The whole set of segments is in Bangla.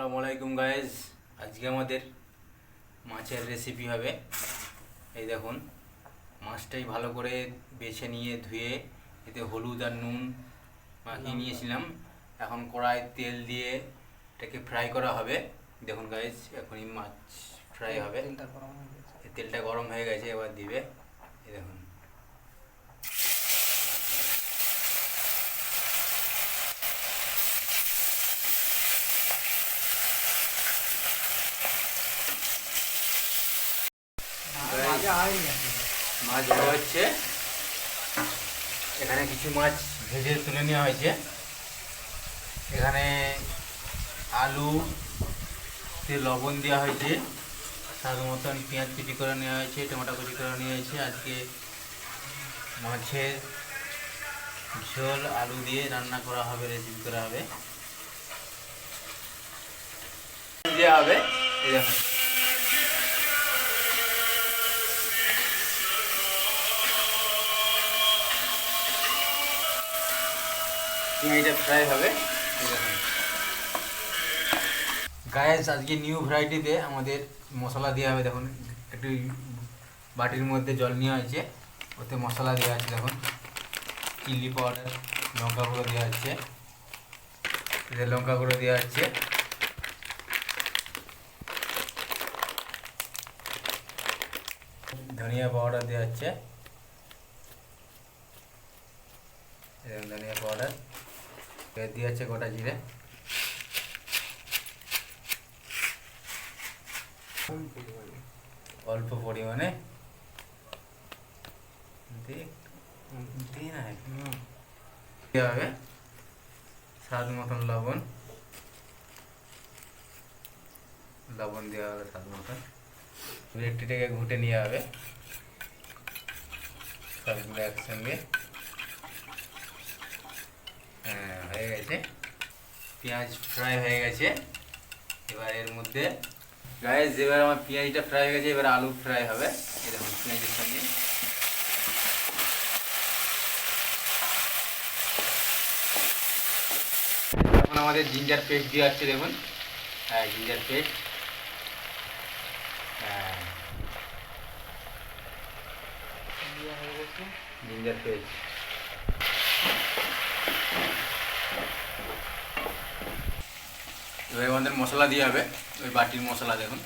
আসসালামু আলাইকুম গাইজ। আজকে আমাদের মাছের রেসিপি হবে। এই দেখুন, মাছটাই ভালো করে বেছে নিয়ে ধুয়ে এতে হলুদ আর নুন মাখিয়ে নিয়েছিলাম। এখন কড়াই তেল দিয়ে এটাকে ফ্রাই করা হবে। দেখুন গাইজ, এখনই মাছ ফ্রাই হবে। তেলটা গরম হয়ে গেছে, এবার দিবে। এই দেখুন, মাছ ভাজা হচ্ছে। এখানে কিছু মাছ ভেজে তুলে নেওয়া হয়েছে। এখানে আলু লবণ দেওয়া হয়েছে, স্বাদ মতন পেঁয়াজ কুচি করে নেওয়া হয়েছে, টমেটো কুচি করে নেওয়া হয়েছে। আজকে মাছের ঝোল আলু দিয়ে রান্না করা হবে, রেসিপি করা হবে, দেওয়া হবে। এই দেখুন, পেঁয়াজটা ফ্রাই হবে। এই দেখুন গায়েস, আজকে নিউ ভ্যারাইটিতে আমাদের মশলা দেওয়া হবে। দেখুন, একটু বাটির মধ্যে জল নেওয়া হয়েছে, ওতে মশলা দেওয়া আছে। দেখুন, চিলি পাউডার, লঙ্কা গুঁড়ো দেওয়া হচ্ছে, এতে লঙ্কা গুঁড়ো দেওয়া হচ্ছে, ধনিয়া পাউডার দেওয়া হচ্ছে, ধনিয়া পাউডার দেওয়া হচ্ছে, গোটা জিরে, অল্প পরিমাণে দেওয়া হবে, স্বাদ মতন লবণ দেওয়া হবে, স্বাদ মতন। একটিটাকে ঘুটে নেওয়া হবে সবগুলো একসঙ্গে। হ্যাঁ, হয়ে গেছে, পেঁয়াজ ফ্রাই হয়ে গেছে। এবার এর মধ্যে গাইস, এবার আমার পেঁয়াজটা ফ্রাই হয়ে গেছে, এবার আলু ফ্রাই হবে। এই দেখুন, পেঁয়াজের সঙ্গে এখন আমাদের জিঞ্জার পেস্ট দিয়ে আসছে। দেখুন, হ্যাঁ, জিঞ্জার পেস্ট, হ্যাঁ, জিঞ্জার পেস্ট। এবার আমাদের মশলা দিয়ে হবে, ওই বাটির মশলা। দেখুন,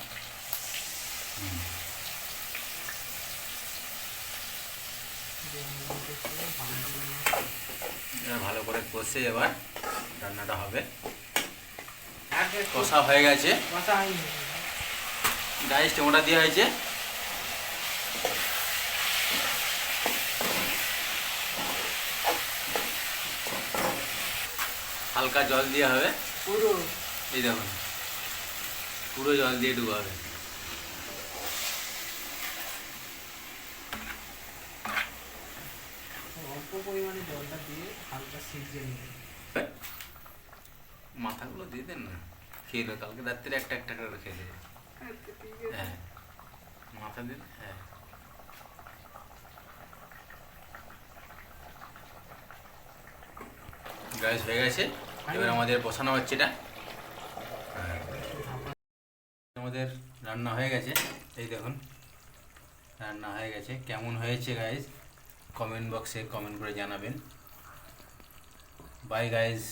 ভালো করে কষে এবার রান্নাটা হবে। কষা হয়ে গেছে গাইস, টমেটো দেওয়া হয়েছে, হালকা জল দেওয়া হবে পুরো। এই দেখুন, পুরো জল দিয়ে ডুবাবে। অল্প পরিমাণে জলটা দিয়ে হালকা সিজিয়ে নেবে। মাথাগুলো দিয়ে দেন না, খেয়ে দেবে কালকে রাত্রে একটা একটা করে খেয়ে দেবে। হ্যাঁ, মাথা দিন। হ্যাঁ, গ্যাস হয়ে গেছে, এবার আমাদের বসানো হচ্ছে এটা। আমাদের রান্না হয়ে গেছে। এই দেখুন, রান্না হয়ে গেছে। কেমন হয়েছে গাইজ, কমেন্ট বক্সে কমেন্ট করে জানাবেন। By guys.